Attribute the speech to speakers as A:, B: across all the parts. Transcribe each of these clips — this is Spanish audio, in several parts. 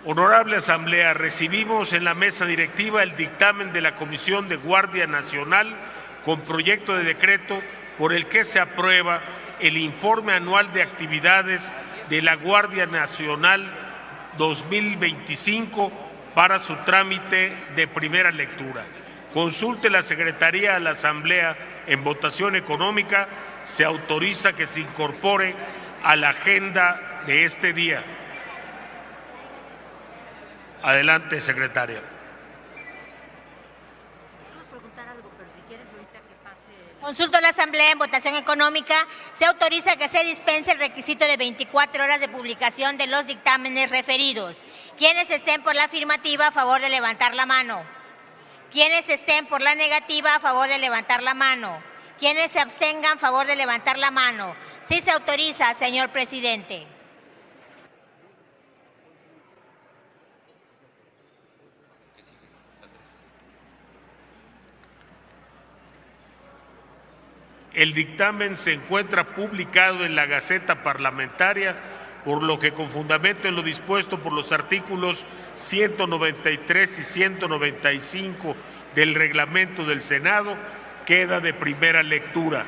A: Honorable Asamblea, recibimos en la mesa directiva el dictamen de la Comisión de Guardia Nacional con proyecto de decreto por el que se aprueba el informe anual de actividades de la Guardia Nacional 2025 para su trámite de primera lectura. Consulte la Secretaría a la Asamblea en votación económica. Se autoriza que se incorpore a la agenda de este día. Adelante, secretaria.
B: Consulto a la Asamblea en votación económica. Se autoriza que se dispense el requisito de 24 horas de publicación de los dictámenes referidos. Quienes estén por la afirmativa, a favor de levantar la mano. Quienes estén por la negativa, a favor de levantar la mano. Quienes se abstengan, a favor de levantar la mano. Sí se autoriza, señor presidente.
A: El dictamen se encuentra publicado en la Gaceta Parlamentaria, por lo que con fundamento en lo dispuesto por los artículos 193 y 195 del reglamento del Senado, queda de primera lectura.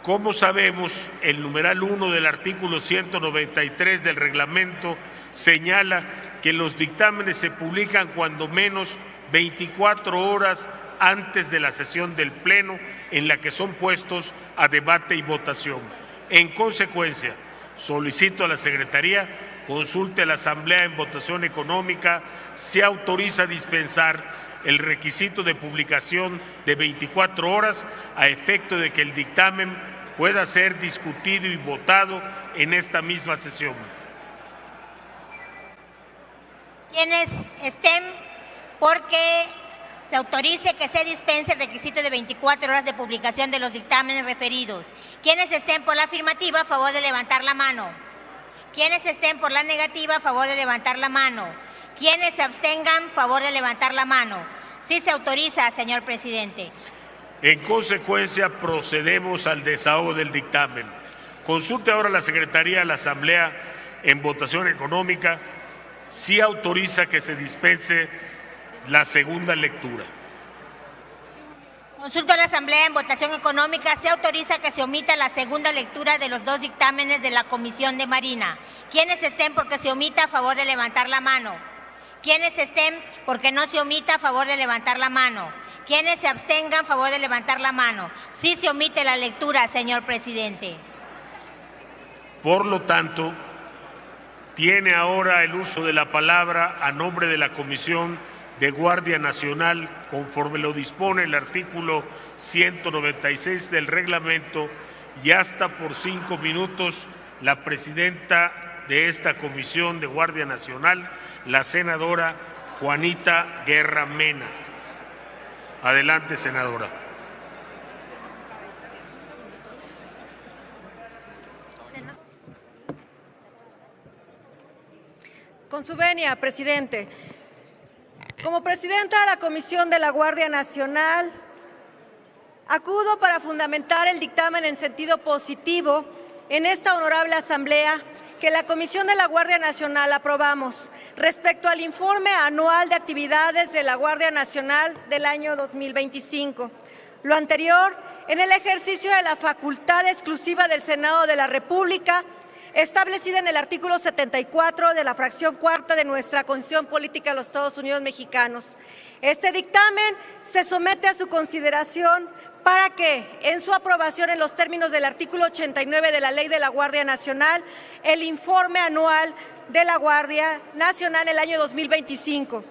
A: Como sabemos, el numeral 1 del artículo 193 del reglamento señala que los dictámenes se publican cuando menos 24 horas antes de la sesión del Pleno en la que son puestos a debate y votación. En consecuencia, solicito a la Secretaría consulte a la Asamblea en votación económica. Se autoriza a dispensar el requisito de publicación de 24 horas a efecto de que el dictamen pueda ser discutido y votado en esta misma sesión.
B: Quienes estén porque se autorice que se dispense el requisito de 24 horas de publicación de los dictámenes referidos. Quienes estén por la afirmativa, a favor de levantar la mano. Quienes estén por la negativa, a favor de levantar la mano. Quienes se abstengan, a favor de levantar la mano. Sí se autoriza, señor presidente.
A: En consecuencia, procedemos al desahogo del dictamen. Consulte ahora la Secretaría a la Asamblea en votación económica. Sí autoriza que se dispense la segunda lectura.
B: Consulto a la Asamblea en votación económica. Se autoriza que se omita la segunda lectura de los dos dictámenes de la Comisión de Marina. Quienes estén porque se omita, a favor de levantar la mano. Quienes estén porque no se omita, a favor de levantar la mano. Quienes se abstengan, a favor de levantar la mano. Sí se omite la lectura, señor presidente.
A: Por lo tanto, tiene ahora el uso de la palabra a nombre de la Comisión de Guardia Nacional, conforme lo dispone el artículo 196 del reglamento, y hasta por 5 minutos la presidenta de esta Comisión de Guardia Nacional, la senadora Juanita Guerra Mena. Adelante, senadora.
C: Con su venia, presidente. Como presidenta de la Comisión de la Guardia Nacional, acudo para fundamentar el dictamen en sentido positivo en esta honorable Asamblea que la Comisión de la Guardia Nacional aprobamos respecto al informe anual de actividades de la Guardia Nacional del año 2025. Lo anterior en el ejercicio de la facultad exclusiva del Senado de la República, establecida en el artículo 74 de la fracción cuarta de nuestra Constitución Política de los Estados Unidos Mexicanos. Este dictamen se somete a su consideración para que, en su aprobación en los términos del artículo 89 de la Ley de la Guardia Nacional, el informe anual de la Guardia Nacional el año 2025.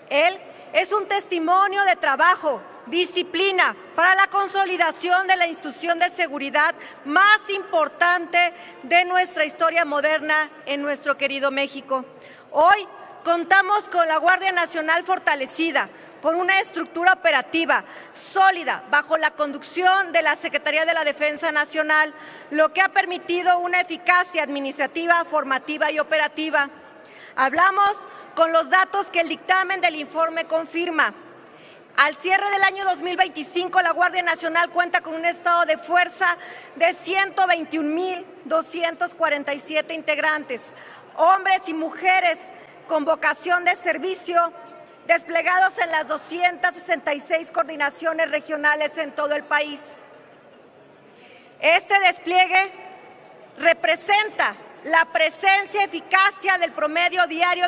C: Él es un testimonio de trabajo, disciplina para la consolidación de la institución de seguridad más importante de nuestra historia moderna en nuestro querido México. Hoy contamos con la Guardia Nacional fortalecida, con una estructura operativa sólida bajo la conducción de la Secretaría de la Defensa Nacional, lo que ha permitido una eficacia administrativa, formativa y operativa. Hablamos con los datos que el dictamen del informe confirma. Al cierre del año 2025, la Guardia Nacional cuenta con un estado de fuerza de 121,247 integrantes, hombres y mujeres con vocación de servicio, desplegados en las 266 coordinaciones regionales en todo el país. Este despliegue representa la presencia y eficacia del promedio diario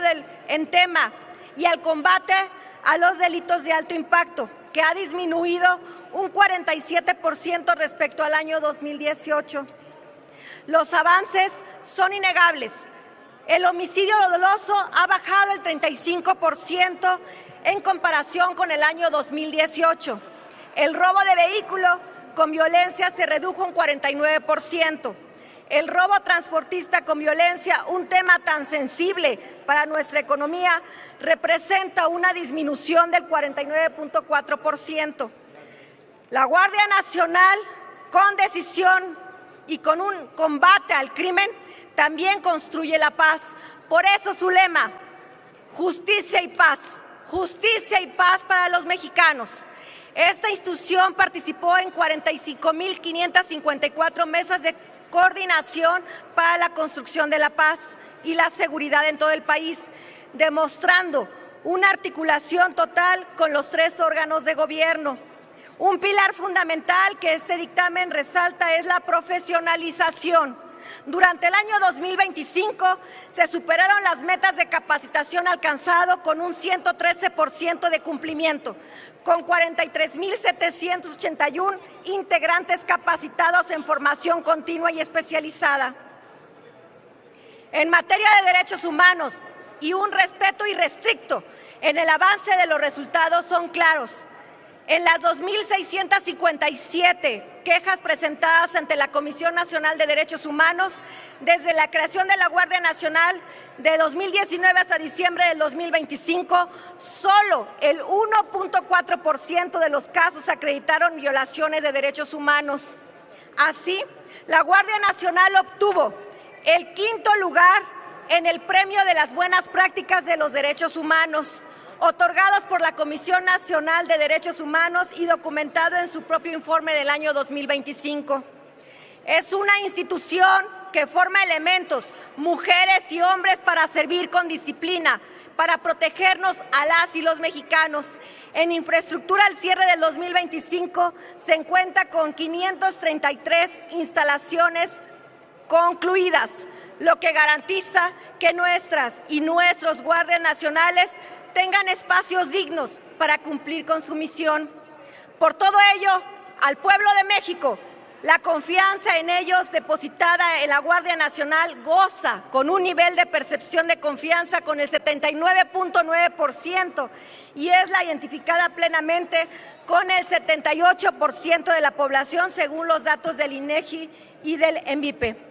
C: en tema y al combate a los delitos de alto impacto, que ha disminuido un 47% respecto al año 2018. Los avances son innegables. El homicidio doloso ha bajado el 35% en comparación con el año 2018. El robo de vehículo con violencia se redujo un 49%. El robo transportista con violencia, un tema tan sensible para nuestra economía, representa una disminución del 49.4%. La Guardia Nacional, con decisión y con un combate al crimen, también construye la paz. Por eso su lema, justicia y paz para los mexicanos. Esta institución participó en 45.554 mesas de coordinación para la construcción de la paz y la seguridad en todo el país, demostrando una articulación total con los 3 órganos de gobierno. Un pilar fundamental que este dictamen resalta es la profesionalización. Durante el año 2025 se superaron las metas de capacitación alcanzado con un 113% de cumplimiento, con 43.781 integrantes capacitados en formación continua y especializada. En materia de derechos humanos y un respeto irrestricto en el avance de los resultados son claros. En las 2.657 quejas presentadas ante la Comisión Nacional de Derechos Humanos, desde la creación de la Guardia Nacional de 2019 hasta diciembre del 2025, solo el 1.4% de los casos acreditaron violaciones de derechos humanos. Así, la Guardia Nacional obtuvo el 5º lugar en el Premio de las Buenas Prácticas de los Derechos Humanos, otorgados por la Comisión Nacional de Derechos Humanos y documentado en su propio informe del año 2025. Es una institución que forma elementos, mujeres y hombres, para servir con disciplina, para protegernos a las y los mexicanos. En infraestructura, al cierre del 2025, se encuentra con 533 instalaciones concluidas, lo que garantiza que nuestras y nuestros guardias nacionales tengan espacios dignos para cumplir con su misión. Por todo ello, al pueblo de México, la confianza en ellos depositada en la Guardia Nacional goza con un nivel de percepción de confianza con el 79.9% y es la identificada plenamente con el 78% de la población según los datos del INEGI y del ENVIPE.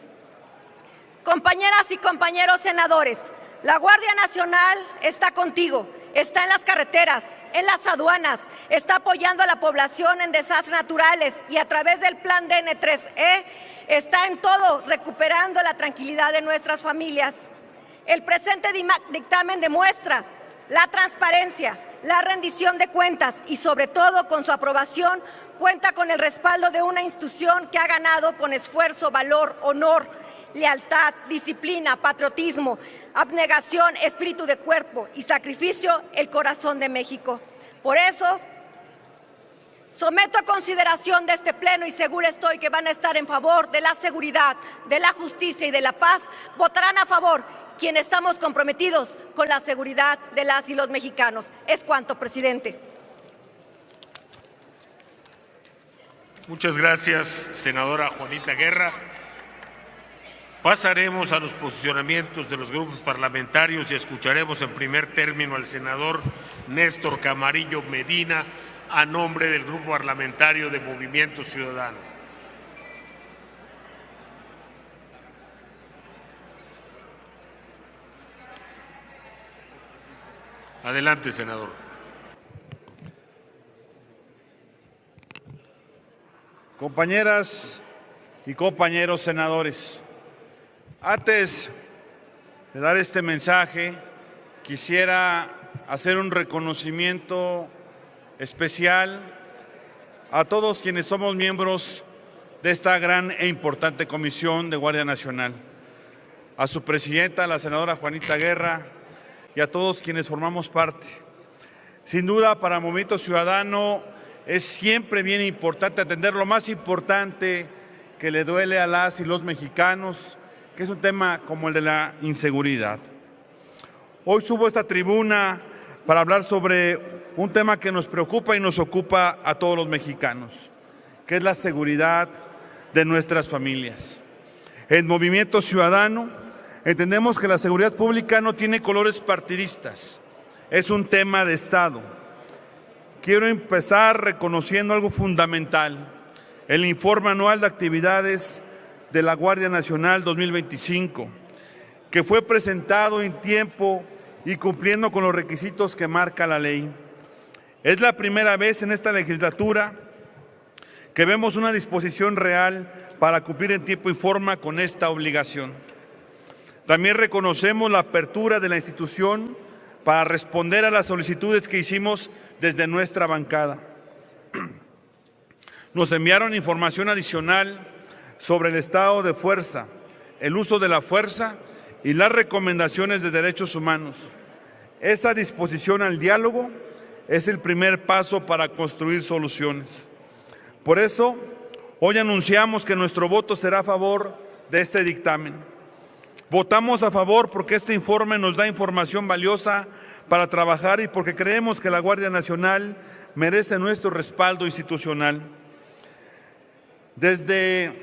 C: Compañeras y compañeros senadores, la Guardia Nacional está contigo, está en las carreteras, en las aduanas, está apoyando a la población en desastres naturales y a través del plan DN3E está en todo recuperando la tranquilidad de nuestras familias. El presente dictamen demuestra la transparencia, la rendición de cuentas y sobre todo con su aprobación cuenta con el respaldo de una institución que ha ganado con esfuerzo, valor, honor, lealtad, disciplina, patriotismo, abnegación, espíritu de cuerpo y sacrificio el corazón de México. Por eso, someto a consideración de este pleno y segura estoy que van a estar en favor de la seguridad, de la justicia y de la paz. Votarán a favor quienes estamos comprometidos con la seguridad de las y los mexicanos. Es cuanto, presidente.
A: Muchas gracias, senadora Juanita Guerra. Pasaremos a los posicionamientos de los grupos parlamentarios y escucharemos en primer término al senador Néstor Camarillo Medina a nombre del Grupo Parlamentario de Movimiento Ciudadano. Adelante, senador.
D: Compañeras y compañeros senadores, antes de dar este mensaje, quisiera hacer un reconocimiento especial a todos quienes somos miembros de esta gran e importante Comisión de Guardia Nacional, a su presidenta, la senadora Juanita Guerra, y a todos quienes formamos parte. Sin duda, para Movimiento Ciudadano es siempre bien importante atender lo más importante que le duele a las y los mexicanos, que es un tema como el de la inseguridad. Hoy subo a esta tribuna para hablar sobre un tema que nos preocupa y nos ocupa a todos los mexicanos, que es la seguridad de nuestras familias. En Movimiento Ciudadano entendemos que la seguridad pública no tiene colores partidistas, es un tema de Estado. Quiero empezar reconociendo algo fundamental, el informe anual de actividades de la Guardia Nacional 2025, que fue presentado en tiempo y cumpliendo con los requisitos que marca la ley. Es la primera vez en esta legislatura que vemos una disposición real para cumplir en tiempo y forma con esta obligación. También reconocemos la apertura de la institución para responder a las solicitudes que hicimos desde nuestra bancada. Nos enviaron información adicional sobre el estado de fuerza, el uso de la fuerza y las recomendaciones de derechos humanos. Esa disposición al diálogo es el primer paso para construir soluciones. Por eso, hoy anunciamos que nuestro voto será a favor de este dictamen. Votamos a favor porque este informe nos da información valiosa para trabajar y porque creemos que la Guardia Nacional merece nuestro respaldo institucional. Desde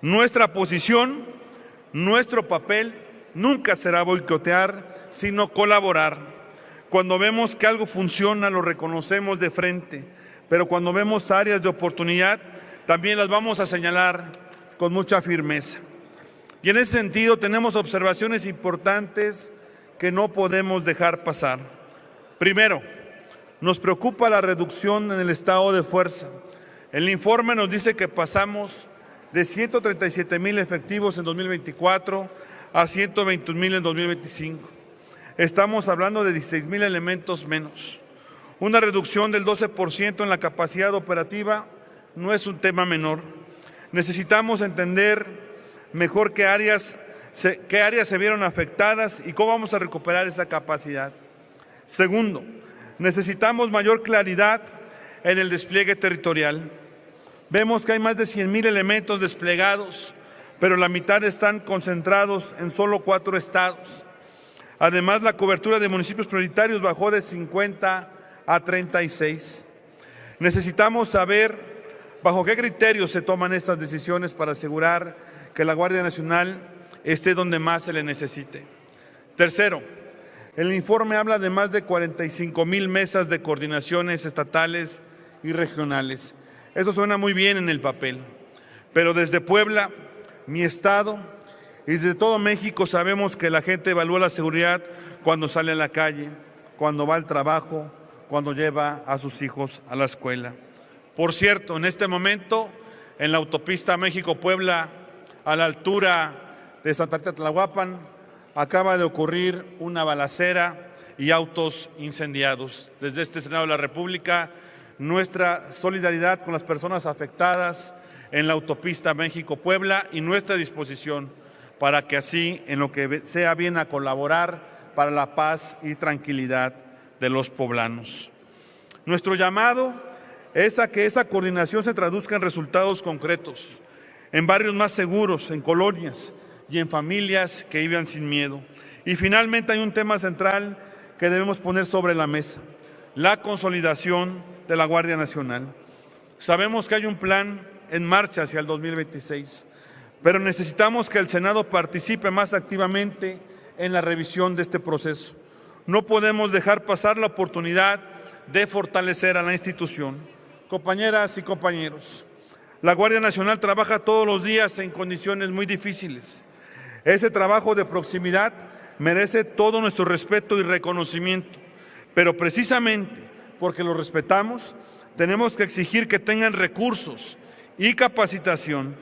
D: nuestra posición, nuestro papel nunca será boicotear, sino colaborar. Cuando vemos que algo funciona, lo reconocemos de frente, pero cuando vemos áreas de oportunidad, también las vamos a señalar con mucha firmeza. Y en ese sentido tenemos observaciones importantes que no podemos dejar pasar. Primero, nos preocupa la reducción en el estado de fuerza. El informe nos dice que pasamos de 137,000 efectivos en 2024 a 121,000 en 2025. Estamos hablando de 16,000 elementos menos. Una reducción del 12% en la capacidad operativa no es un tema menor. Necesitamos entender mejor qué áreas se vieron afectadas y cómo vamos a recuperar esa capacidad. Segundo, necesitamos mayor claridad en el despliegue territorial. Vemos que hay más de 100,000 elementos desplegados, pero la mitad están concentrados en solo 4 estados. Además, la cobertura de municipios prioritarios bajó de 50 a 36. Necesitamos saber bajo qué criterios se toman estas decisiones para asegurar que la Guardia Nacional esté donde más se le necesite. Tercero, el informe habla de más de 45,000 mesas de coordinaciones estatales y regionales. Eso suena muy bien en el papel, pero desde Puebla, mi estado, y desde todo México sabemos que la gente evalúa la seguridad cuando sale a la calle, cuando va al trabajo, cuando lleva a sus hijos a la escuela. Por cierto, en este momento, en la autopista México-Puebla, a la altura de Santa Rita Tlahuapan, acaba de ocurrir una balacera y autos incendiados. Desde este Senado de la República, nuestra solidaridad con las personas afectadas en la autopista México-Puebla y nuestra disposición para que así, en lo que sea bien, a colaborar para la paz y tranquilidad de los poblanos. Nuestro llamado es a que esa coordinación se traduzca en resultados concretos, en barrios más seguros, en colonias y en familias que vivan sin miedo. Y finalmente hay un tema central que debemos poner sobre la mesa: la consolidación de la Guardia Nacional. Sabemos que hay un plan en marcha hacia el 2026, pero necesitamos que el Senado participe más activamente en la revisión de este proceso. No podemos dejar pasar la oportunidad de fortalecer a la institución. Compañeras y compañeros, la Guardia Nacional trabaja todos los días en condiciones muy difíciles. Ese trabajo de proximidad merece todo nuestro respeto y reconocimiento, pero precisamente porque lo respetamos, tenemos que exigir que tengan recursos y capacitación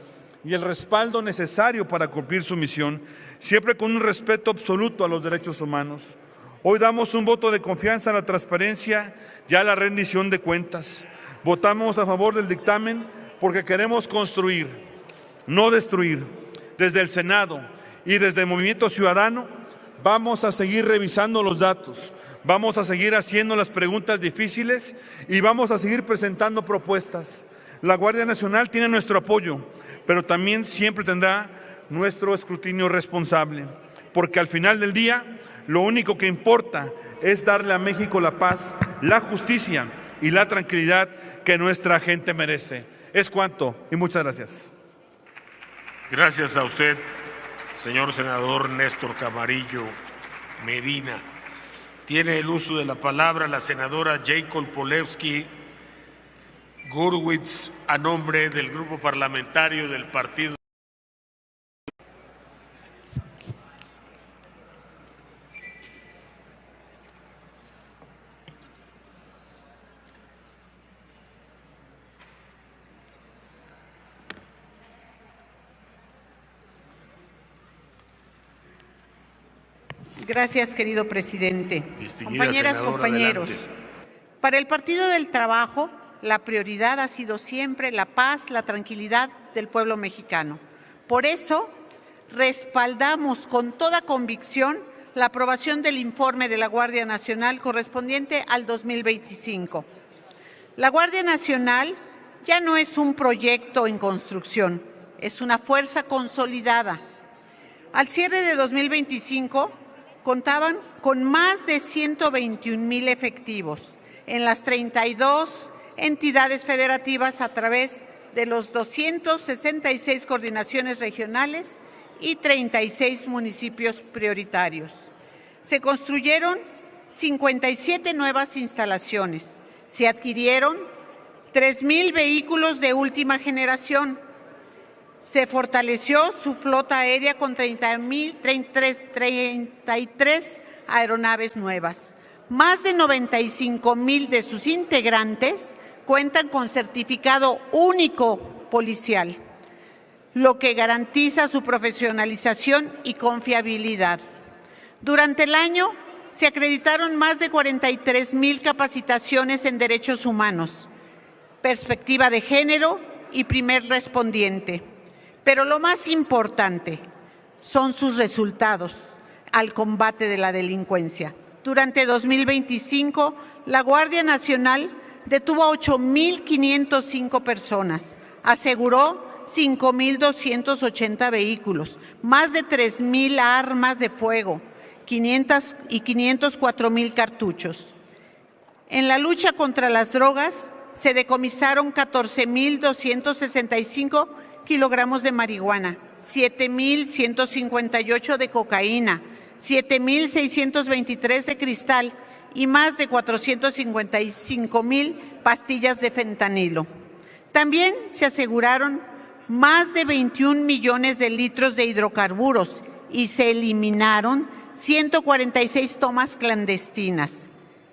D: y el respaldo necesario para cumplir su misión, siempre con un respeto absoluto a los derechos humanos. Hoy damos un voto de confianza a la transparencia y a la rendición de cuentas. Votamos a favor del dictamen porque queremos construir, no destruir. Desde el Senado y desde el Movimiento Ciudadano Vamos a seguir revisando los datos, vamos a seguir haciendo las preguntas difíciles y vamos a seguir presentando propuestas. La Guardia Nacional tiene nuestro apoyo, pero también siempre tendrá nuestro escrutinio responsable, porque al final del día lo único que importa es darle a México la paz, la justicia y la tranquilidad que nuestra gente merece. Es cuanto y muchas gracias.
A: Gracias a usted, señor senador Néstor Camarillo Medina. Tiene el uso de la palabra la senadora Jacob Polewski Gurwitz a nombre del Grupo Parlamentario del Partido.
E: Gracias, querido presidente.
A: Distinguida
E: Compañeras,
A: senadora,
E: compañeros,
A: adelante.
E: para el Partido del Trabajo, la prioridad ha sido siempre la paz, la tranquilidad del pueblo mexicano. Por eso, respaldamos con toda convicción la aprobación del informe de la Guardia Nacional correspondiente al 2025. La Guardia Nacional ya no es un proyecto en construcción, es una fuerza consolidada. Al cierre de 2025, contaban con más de 121,000 efectivos en las 32 entidades federativas a través de los 266 coordinaciones regionales y 36 municipios prioritarios. Se construyeron 57 nuevas instalaciones, se adquirieron 3,000 vehículos de última generación, se fortaleció su flota aérea con 33 aeronaves nuevas. Más de 95,000 de sus integrantes cuentan con certificado único policial, lo que garantiza su profesionalización y confiabilidad. Durante el año se acreditaron más de 43,000 capacitaciones en derechos humanos, perspectiva de género y primer respondiente. Pero lo más importante son sus resultados al combate de la delincuencia. Durante 2025, la Guardia Nacional detuvo a 8,505 personas, aseguró 5,280 vehículos, más de 3,000 armas de fuego, 504,000 cartuchos. En la lucha contra las drogas, se decomisaron 14,265 kilogramos de marihuana, 7,158 de cocaína, 7,623 de cristal y más de 455,000 pastillas de fentanilo. También se aseguraron más de 21 millones de litros de hidrocarburos y se eliminaron 146 tomas clandestinas.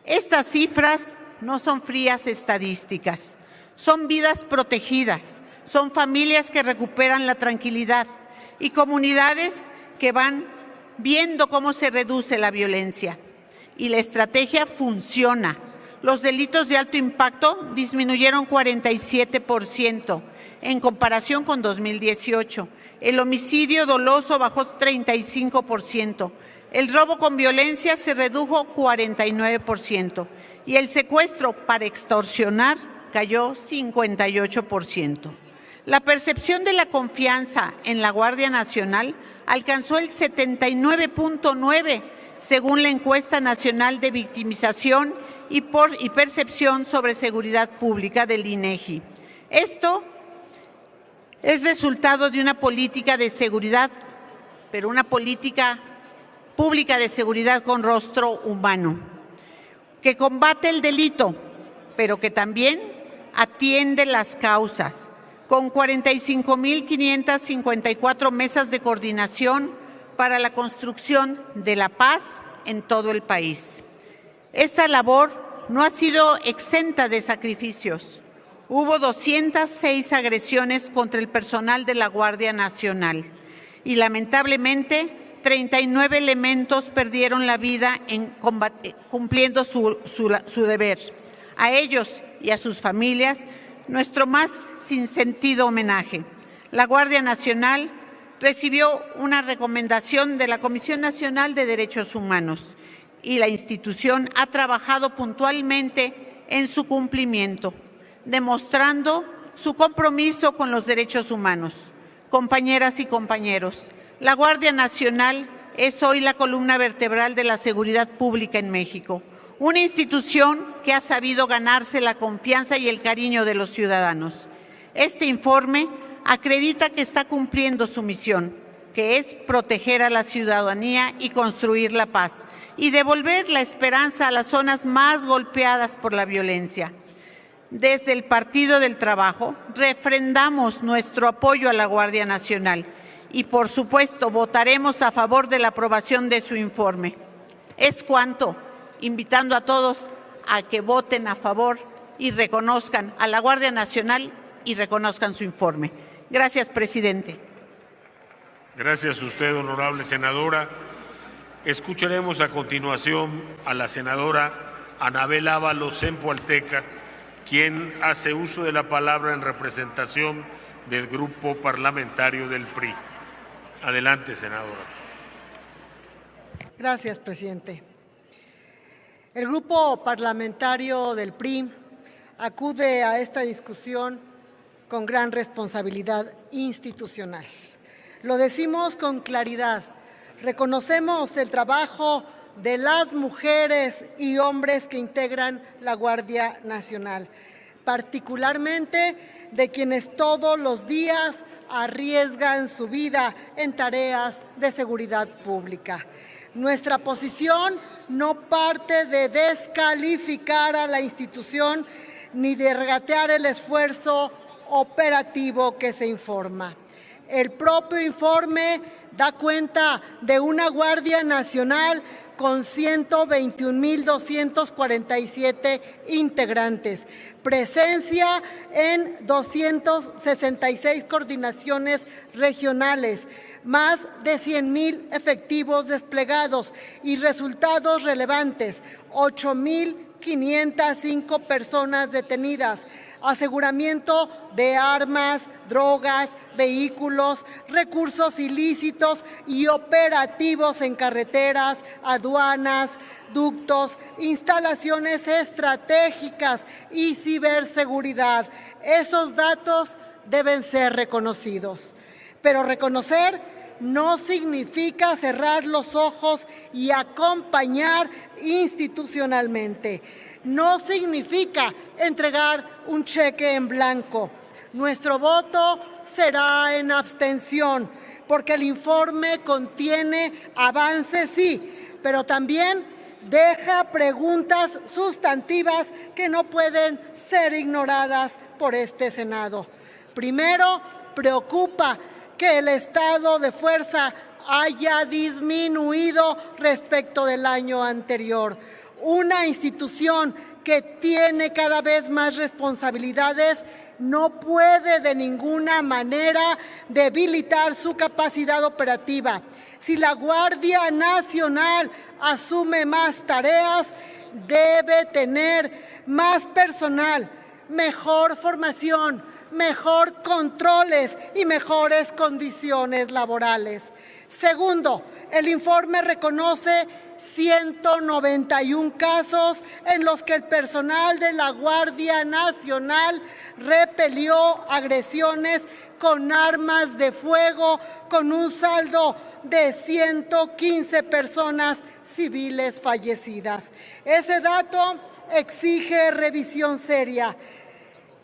E: Estas cifras no son frías estadísticas, son vidas protegidas, son familias que recuperan la tranquilidad y comunidades que van viendo cómo se reduce la violencia. Y la estrategia funciona. Los delitos de alto impacto disminuyeron 47% en comparación con 2018. El homicidio doloso bajó 35%. El robo con violencia se redujo 49%. Y el secuestro para extorsionar cayó 58%. La percepción de la confianza en la Guardia Nacional alcanzó el 79.9% según la encuesta nacional de victimización y percepción sobre seguridad pública del INEGI. Esto es resultado de una política de seguridad, pero una política pública de seguridad con rostro humano, que combate el delito, pero que también atiende las causas, con 45,554 mesas de coordinación para la construcción de la paz en todo el país. Esta labor no ha sido exenta de sacrificios. Hubo 206 agresiones contra el personal de la Guardia Nacional y lamentablemente 39 elementos perdieron la vida cumpliendo su deber. A ellos y a sus familias, nuestro más sinsentido homenaje. La Guardia Nacional recibió una recomendación de la Comisión Nacional de Derechos Humanos y la institución ha trabajado puntualmente en su cumplimiento, demostrando su compromiso con los derechos humanos. Compañeras y compañeros, la Guardia Nacional es hoy la columna vertebral de la seguridad pública en México, una institución que ha sabido ganarse la confianza y el cariño de los ciudadanos. Este informe acredita que está cumpliendo su misión, que es proteger a la ciudadanía y construir la paz, y devolver la esperanza a las zonas más golpeadas por la violencia. Desde el Partido del Trabajo refrendamos nuestro apoyo a la Guardia Nacional y, por supuesto, votaremos a favor de la aprobación de su informe. Es cuanto, invitando a todos a que voten a favor y reconozcan a la Guardia Nacional y reconozcan su informe. Gracias, presidente.
A: Gracias a usted, honorable senadora. Escucharemos a continuación a la senadora Anabel Ábalos Sempoalteca, quien hace uso de la palabra en representación del Grupo Parlamentario del PRI. Adelante, senadora.
F: Gracias, presidente. El Grupo Parlamentario del PRI acude a esta discusión con gran responsabilidad institucional. Lo decimos con claridad. Reconocemos el trabajo de las mujeres y hombres que integran la Guardia Nacional, particularmente de quienes todos los días arriesgan su vida en tareas de seguridad pública. Nuestra posición no parte de descalificar a la institución ni de regatear el esfuerzo operativo que se informa. El propio informe da cuenta de una Guardia Nacional con 121,247 integrantes, presencia en 266 coordinaciones regionales, más de 100,000 efectivos desplegados y resultados relevantes, 8,505 personas detenidas, aseguramiento de armas, drogas, vehículos, recursos ilícitos y operativos en carreteras, aduanas, ductos, instalaciones estratégicas y ciberseguridad. Esos datos deben ser reconocidos. Pero reconocer no significa cerrar los ojos y acompañar institucionalmente. No significa entregar un cheque en blanco. Nuestro voto será en abstención, porque el informe contiene avances, sí, pero también deja preguntas sustantivas que no pueden ser ignoradas por este Senado. Primero, preocupa que el estado de fuerza haya disminuido respecto del año anterior. Una institución que tiene cada vez más responsabilidades no puede de ninguna manera debilitar su capacidad operativa. Si la Guardia Nacional asume más tareas, debe tener más personal, mejor formación, mejor controles y mejores condiciones laborales. Segundo, el informe reconoce 191 casos en los que el personal de la Guardia Nacional repelió agresiones con armas de fuego, con un saldo de 115 personas civiles fallecidas. Ese dato exige revisión seria,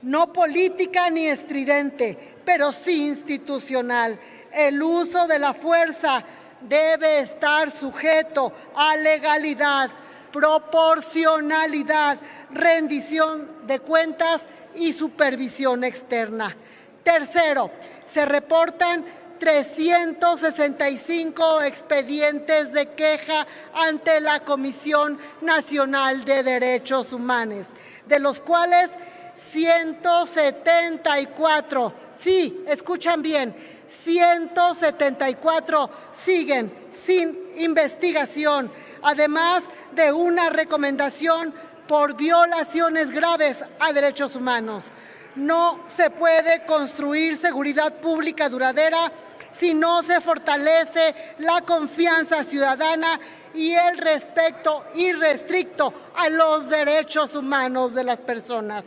F: no política ni estridente, pero sí institucional. El uso de la fuerza debe estar sujeto a legalidad, proporcionalidad, rendición de cuentas y supervisión externa. Tercero, se reportan 365 expedientes de queja ante la Comisión Nacional de Derechos Humanos, de los cuales 174, sí, escuchan bien, 174 siguen sin investigación, además de una recomendación por violaciones graves a derechos humanos. No se puede construir seguridad pública duradera si no se fortalece la confianza ciudadana y el respeto irrestricto a los derechos humanos de las personas.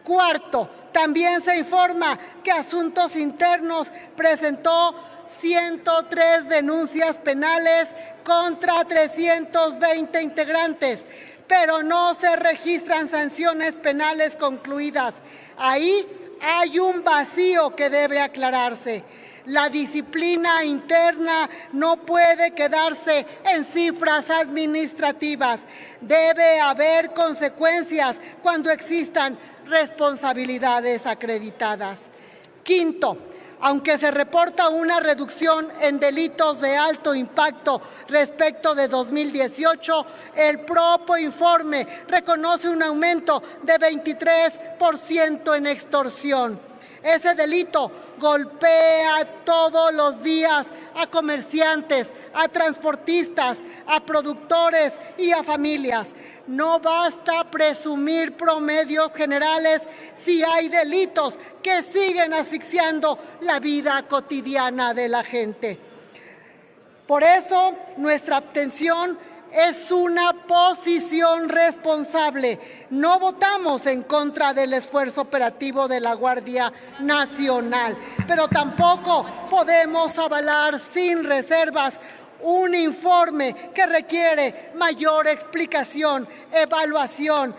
F: Cuarto, también se informa que Asuntos Internos presentó 103 denuncias penales contra 320 integrantes, pero no se registran sanciones penales concluidas. Ahí hay un vacío que debe aclararse. La disciplina interna no puede quedarse en cifras administrativas. Debe haber consecuencias cuando existan responsabilidades acreditadas. Quinto, aunque se reporta una reducción en delitos de alto impacto respecto de 2018, el propio informe reconoce un aumento de 23% en extorsión. Ese delito golpea todos los días a comerciantes, a transportistas, a productores y a familias. No basta presumir promedios generales si hay delitos que siguen asfixiando la vida cotidiana de la gente. Por eso, nuestra abstención es una posición responsable. No votamos en contra del esfuerzo operativo de la Guardia Nacional, pero tampoco podemos avalar sin reservas un informe que requiere mayor explicación, evaluación,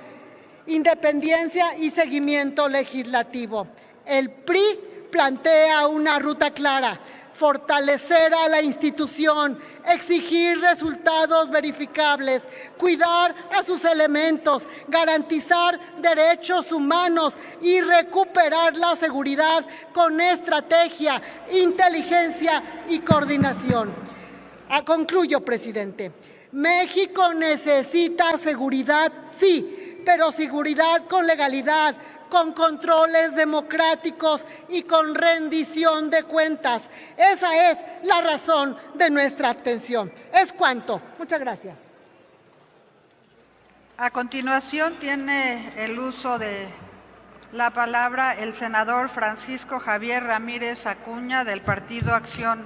F: independencia y seguimiento legislativo. El PRI plantea una ruta clara: fortalecer a la institución, exigir resultados verificables, cuidar a sus elementos, garantizar derechos humanos y recuperar la seguridad con estrategia, inteligencia y coordinación. Concluyo, presidente. México necesita seguridad, sí, pero seguridad con legalidad, con controles democráticos y con rendición de cuentas. Esa es la razón de nuestra abstención. Es cuanto. Muchas gracias.
G: A continuación tiene el uso de la palabra el senador Francisco Javier Ramírez Acuña del Partido Acción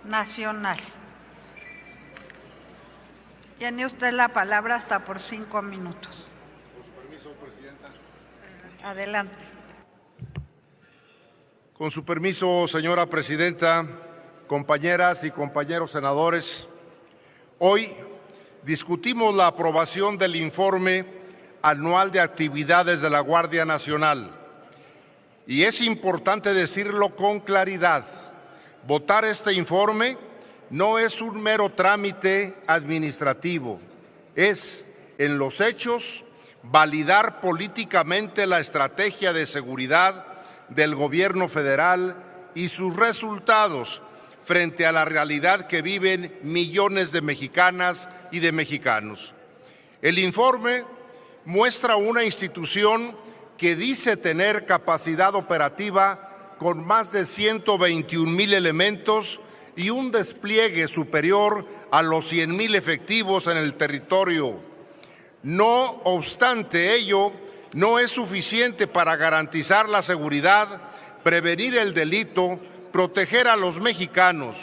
G: Nacional. Tiene usted la palabra hasta por 5 minutos.
H: Con su permiso, presidenta.
G: Adelante.
H: Con su permiso, señora presidenta, compañeras y compañeros senadores, hoy discutimos la aprobación del informe anual de actividades de la Guardia Nacional. Y es importante decirlo con claridad: votar este informe no es un mero trámite administrativo, es, en los hechos, validar políticamente la estrategia de seguridad del Gobierno federal y sus resultados frente a la realidad que viven millones de mexicanas y de mexicanos. El informe muestra una institución que dice tener capacidad operativa con más de 121,000 elementos y un despliegue superior a los 100,000 efectivos en el territorio. No obstante ello, no es suficiente para garantizar la seguridad, prevenir el delito, proteger a los mexicanos.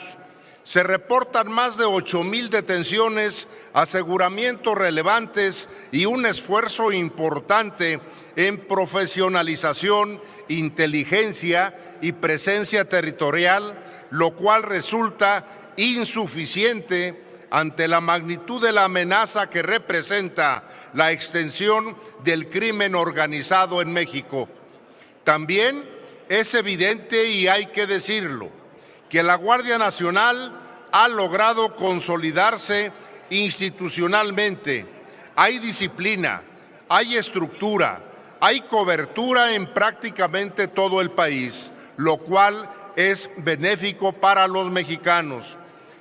H: Se reportan más de 8,000 detenciones, aseguramientos relevantes y un esfuerzo importante en profesionalización, inteligencia y presencia territorial, lo cual resulta insuficiente ante la magnitud de la amenaza que representa la extensión del crimen organizado en México. También es evidente, y hay que decirlo, que la Guardia Nacional ha logrado consolidarse institucionalmente. Hay disciplina, hay estructura, hay cobertura en prácticamente todo el país, lo cual es benéfico para los mexicanos.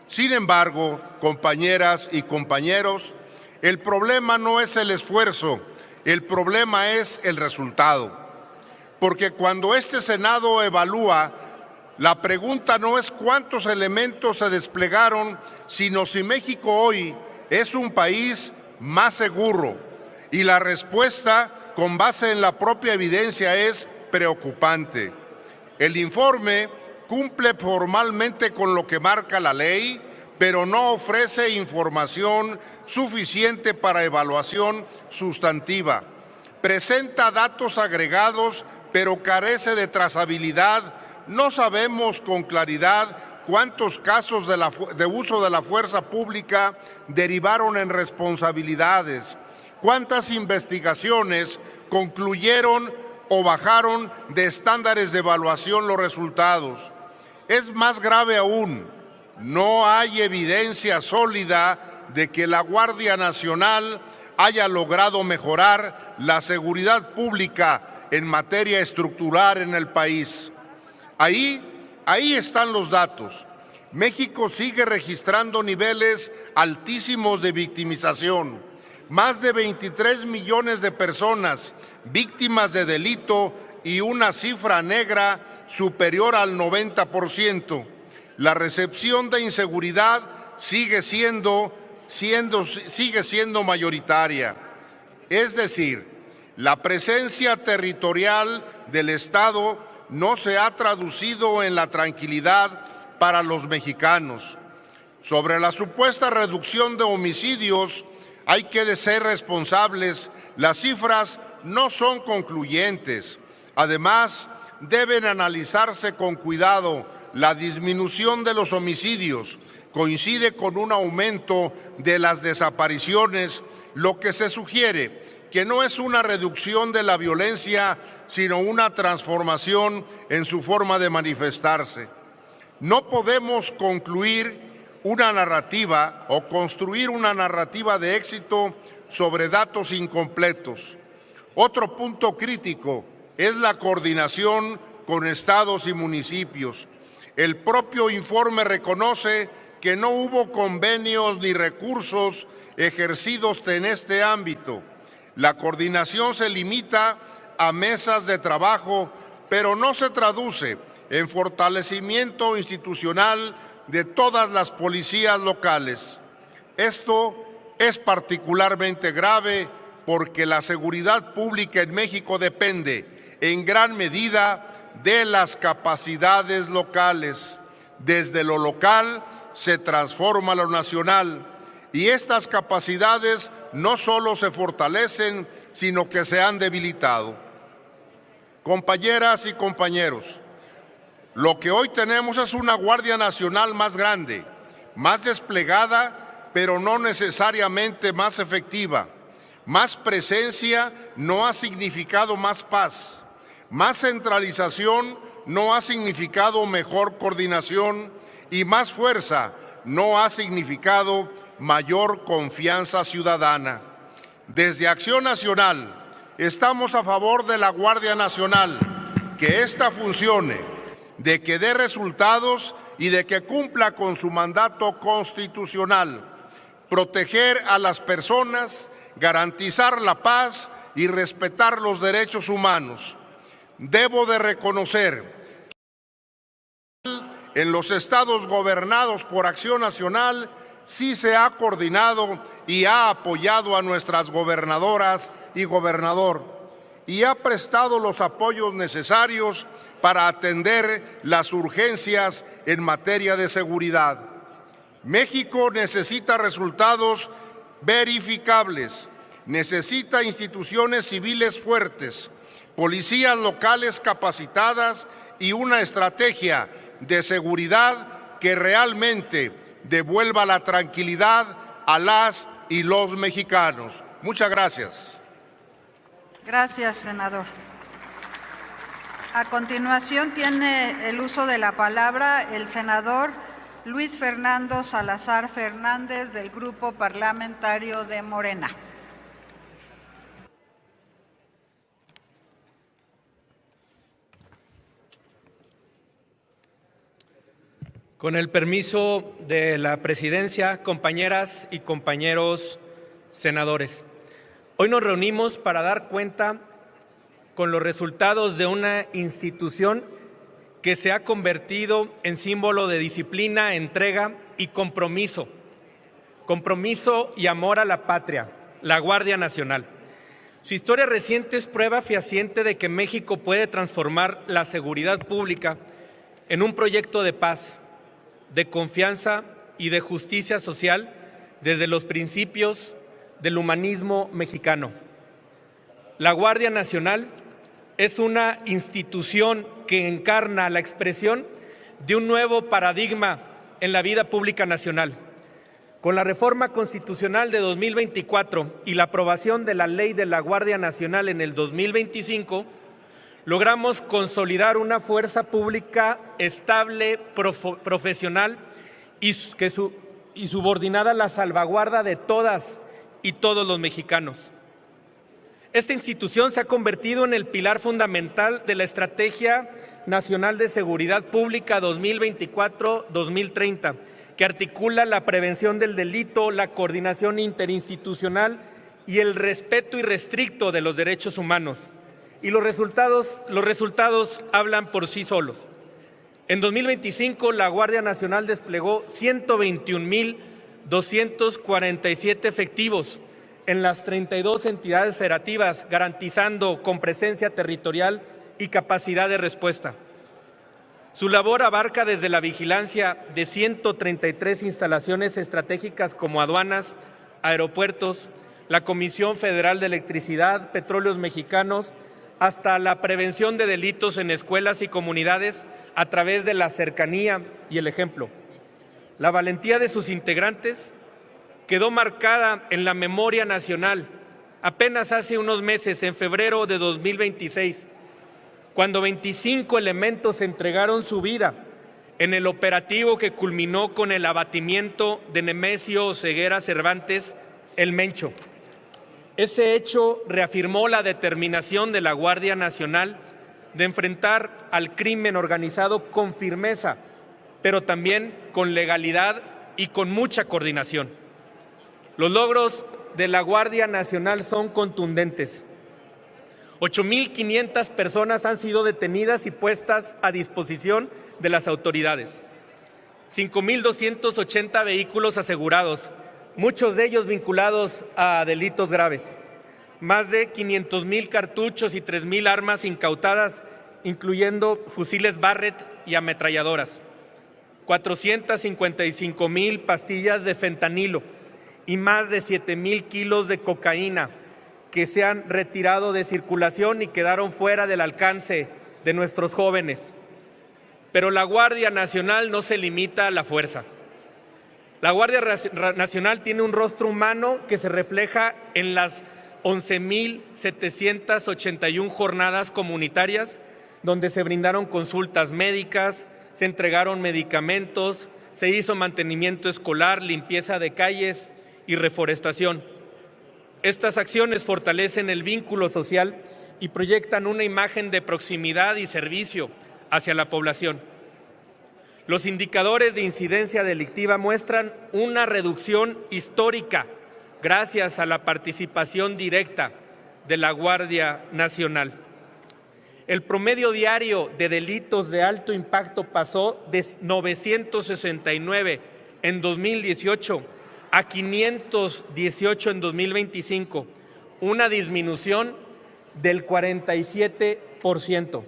H: Sin embargo, compañeras y compañeros, el problema no es el esfuerzo, el problema es el resultado. Porque cuando este Senado evalúa, la pregunta no es cuántos elementos se desplegaron, sino si México hoy es un país más seguro. Y la respuesta, con base en la propia evidencia, es preocupante. El informe cumple formalmente con lo que marca la ley, pero no ofrece información suficiente para evaluación sustantiva. Presenta datos agregados, pero carece de trazabilidad. No sabemos con claridad cuántos casos de uso de la fuerza pública derivaron en responsabilidades, cuántas investigaciones concluyeron o bajaron de estándares de evaluación los resultados. Es más grave aún, no hay evidencia sólida de que la Guardia Nacional haya logrado mejorar la seguridad pública en materia estructural en el país. Ahí están los datos. México sigue registrando niveles altísimos de victimización. Más de 23 millones de personas víctimas de delito y una cifra negra superior al 90%. La recepción de inseguridad sigue siendo mayoritaria. Es decir, la presencia territorial del Estado no se ha traducido en la tranquilidad para los mexicanos. Sobre la supuesta reducción de homicidios, hay que ser responsables. Las cifras no son concluyentes. Además, deben analizarse con cuidado. La disminución de los homicidios coincide con un aumento de las desapariciones, lo que se sugiere que no es una reducción de la violencia, sino una transformación en su forma de manifestarse. No podemos concluir una narrativa o construir una narrativa de éxito sobre datos incompletos. Otro punto crítico es la coordinación con estados y municipios. El propio informe reconoce que no hubo convenios ni recursos ejercidos en este ámbito. La coordinación se limita a mesas de trabajo, pero no se traduce en fortalecimiento institucional de todas las policías locales. Esto es particularmente grave porque la seguridad pública en México depende en gran medida de las capacidades locales. Desde lo local se transforma lo nacional y estas capacidades no solo se fortalecen, sino que se han debilitado. Compañeras y compañeros, lo que hoy tenemos es una Guardia Nacional más grande, más desplegada, pero no necesariamente más efectiva. Más presencia no ha significado más paz. Más centralización no ha significado mejor coordinación y más fuerza no ha significado mayor confianza ciudadana. Desde Acción Nacional estamos a favor de la Guardia Nacional, que ésta funcione, de que dé resultados y de que cumpla con su mandato constitucional, proteger a las personas, garantizar la paz y respetar los derechos humanos. Debo de reconocer que en los estados gobernados por Acción Nacional sí se ha coordinado y ha apoyado a nuestras gobernadoras y gobernador y ha prestado los apoyos necesarios para atender las urgencias en materia de seguridad. México necesita resultados verificables, necesita instituciones civiles fuertes, policías locales capacitadas y una estrategia de seguridad que realmente devuelva la tranquilidad a las y los mexicanos. Muchas gracias.
G: Gracias, senador. A continuación tiene el uso de la palabra el senador Luis Fernando Salazar Fernández del Grupo Parlamentario de Morena.
I: Con el permiso de la presidencia, compañeras y compañeros senadores, hoy nos reunimos para dar cuenta con los resultados de una institución que se ha convertido en símbolo de disciplina, entrega y compromiso y amor a la patria, la Guardia Nacional. Su historia reciente es prueba fehaciente de que México puede transformar la seguridad pública en un proyecto de paz, de confianza y de justicia social desde los principios del humanismo mexicano. La Guardia Nacional es una institución que encarna la expresión de un nuevo paradigma en la vida pública nacional. Con la reforma constitucional de 2024 y la aprobación de la Ley de la Guardia Nacional en el 2025, logramos consolidar una fuerza pública estable, profesional y subordinada a la salvaguarda de todas y todos los mexicanos. Esta institución se ha convertido en el pilar fundamental de la Estrategia Nacional de Seguridad Pública 2024-2030, que articula la prevención del delito, la coordinación interinstitucional y el respeto irrestricto de los derechos humanos. Y los resultados hablan por sí solos. En 2025, la Guardia Nacional desplegó 121,247 efectivos en las 32 entidades federativas, garantizando con presencia territorial y capacidad de respuesta. Su labor abarca desde la vigilancia de 133 instalaciones estratégicas como aduanas, aeropuertos, la Comisión Federal de Electricidad, Petróleos Mexicanos, hasta la prevención de delitos en escuelas y comunidades a través de la cercanía y el ejemplo. La valentía de sus integrantes quedó marcada en la memoria nacional apenas hace unos meses, en febrero de 2026, cuando 25 elementos entregaron su vida en el operativo que culminó con el abatimiento de Nemesio Oseguera Cervantes, el Mencho. Ese hecho reafirmó la determinación de la Guardia Nacional de enfrentar al crimen organizado con firmeza, pero también con legalidad y con mucha coordinación. Los logros de la Guardia Nacional son contundentes. 8,500 personas han sido detenidas y puestas a disposición de las autoridades. 5,280 vehículos asegurados, muchos de ellos vinculados a delitos graves. Más de 500,000 cartuchos y 3,000 armas incautadas, incluyendo fusiles Barrett y ametralladoras. 455,000 pastillas de fentanilo y más de 7,000 kilos de cocaína que se han retirado de circulación y quedaron fuera del alcance de nuestros jóvenes. Pero la Guardia Nacional no se limita a la fuerza. La Guardia Nacional tiene un rostro humano que se refleja en las 11,781 jornadas comunitarias donde se brindaron consultas médicas, se entregaron medicamentos, se hizo mantenimiento escolar, limpieza de calles y reforestación. Estas acciones fortalecen el vínculo social y proyectan una imagen de proximidad y servicio hacia la población. Los indicadores de incidencia delictiva muestran una reducción histórica gracias a la participación directa de la Guardia Nacional. El promedio diario de delitos de alto impacto pasó de 969 en 2018 a 518 en 2025, una disminución del 47%.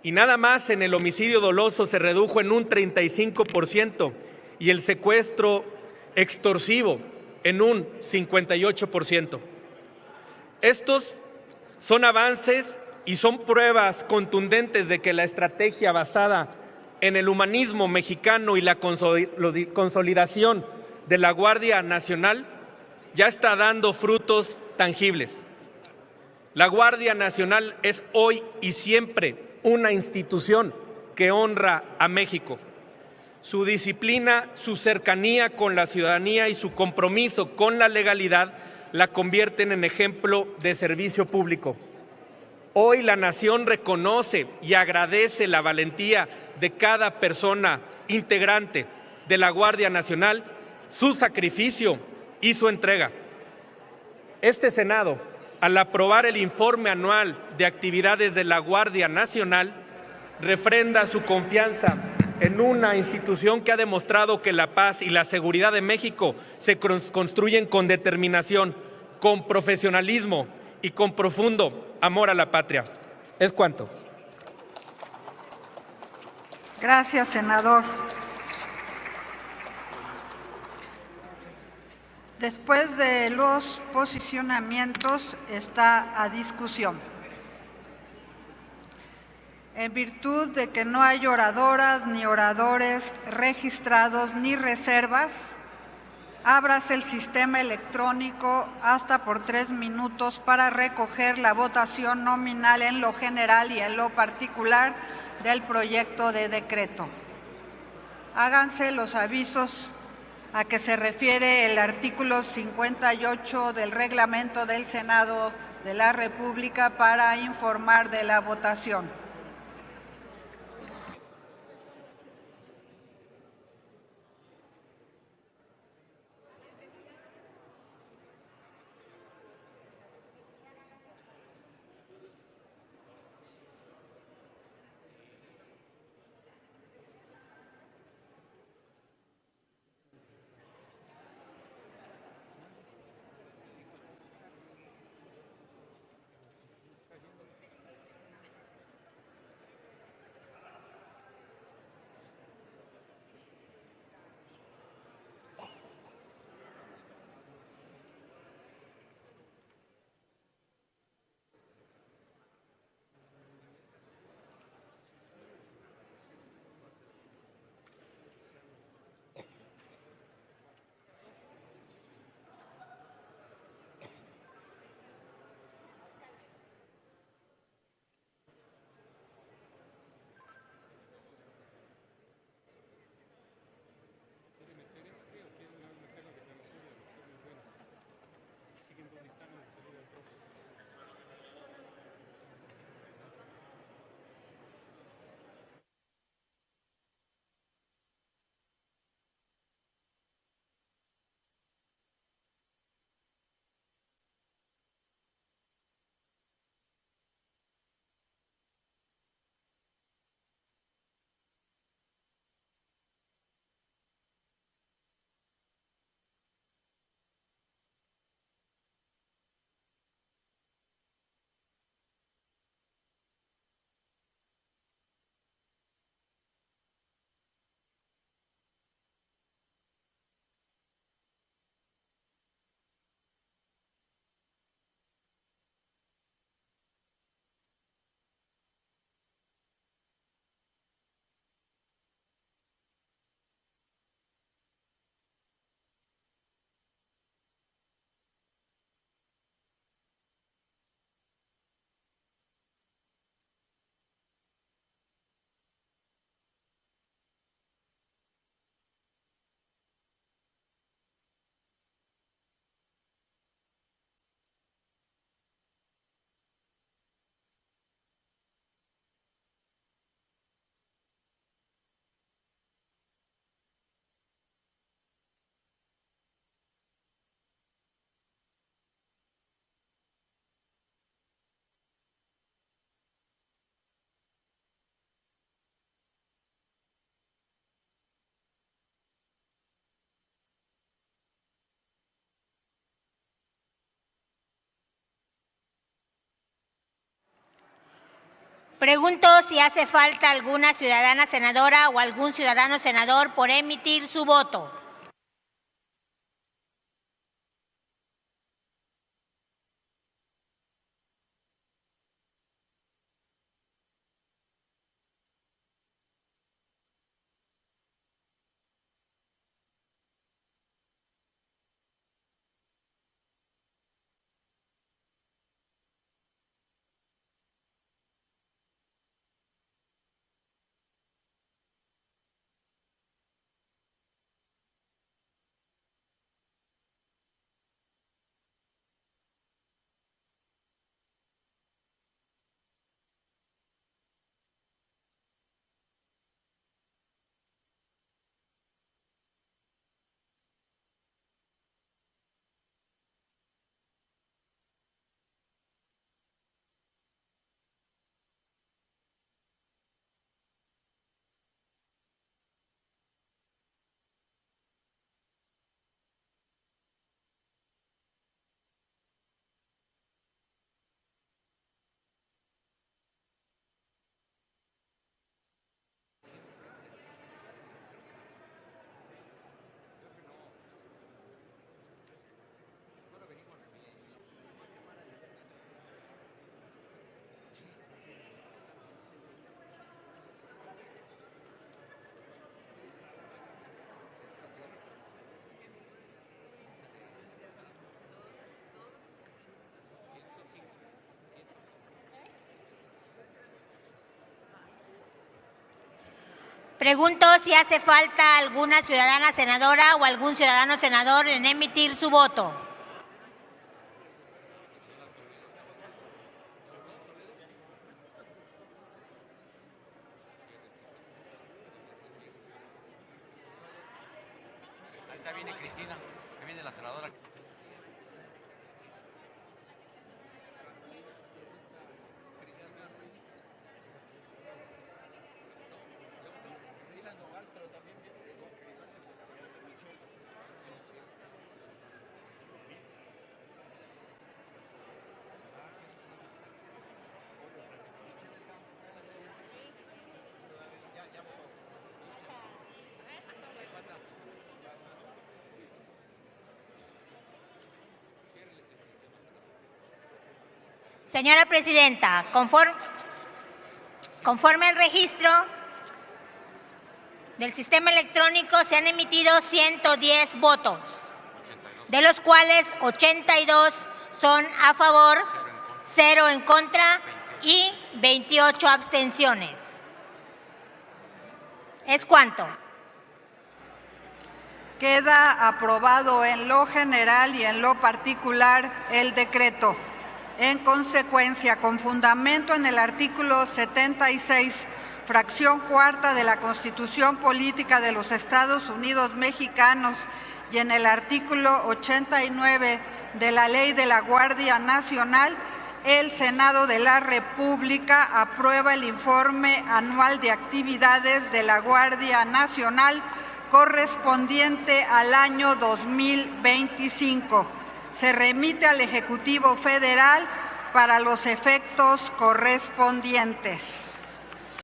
I: Y nada más en el homicidio doloso se redujo en un 35% y el secuestro extorsivo en un 58%. Estos son avances y son pruebas contundentes de que la estrategia basada en el humanismo mexicano y la consolidación de la Guardia Nacional ya está dando frutos tangibles. La Guardia Nacional es hoy y siempre una institución que honra a México. Su disciplina, su cercanía con la ciudadanía y su compromiso con la legalidad la convierten en ejemplo de servicio público. Hoy la nación reconoce y agradece la valentía de cada persona integrante de la Guardia Nacional, su sacrificio y su entrega. Este Senado, al aprobar el informe anual de actividades de la Guardia Nacional, refrenda su confianza en una institución que ha demostrado que la paz y la seguridad de México se construyen con determinación, con profesionalismo y con profundo amor a la patria. Es cuanto.
G: Gracias, senador. Después de los posicionamientos está a discusión. En virtud de que no hay oradoras ni oradores registrados ni reservas, ábrase el sistema electrónico hasta por 3 minutos para recoger la votación nominal en lo general y en lo particular del proyecto de decreto. Háganse los avisos a que se refiere el artículo 58 del Reglamento del Senado de la República para informar de la votación.
B: Pregunto si hace falta alguna ciudadana senadora o algún ciudadano senador por emitir su voto. Pregunto si hace falta alguna ciudadana senadora o algún ciudadano senador en emitir su voto.
J: Ahí viene Cristina, ahí viene la senadora.
B: Señora Presidenta, conforme al registro del sistema electrónico se han emitido 110 votos, de los cuales 82 son a favor, 0 en contra y 28 abstenciones. ¿Es cuánto?
G: Queda aprobado en lo general y en lo particular el decreto. En consecuencia, con fundamento en el artículo 76, fracción cuarta de la Constitución Política de los Estados Unidos Mexicanos y en el artículo 89 de la Ley de la Guardia Nacional, el Senado de la República aprueba el informe anual de actividades de la Guardia Nacional correspondiente al año 2025. Se remite al Ejecutivo Federal para los efectos correspondientes.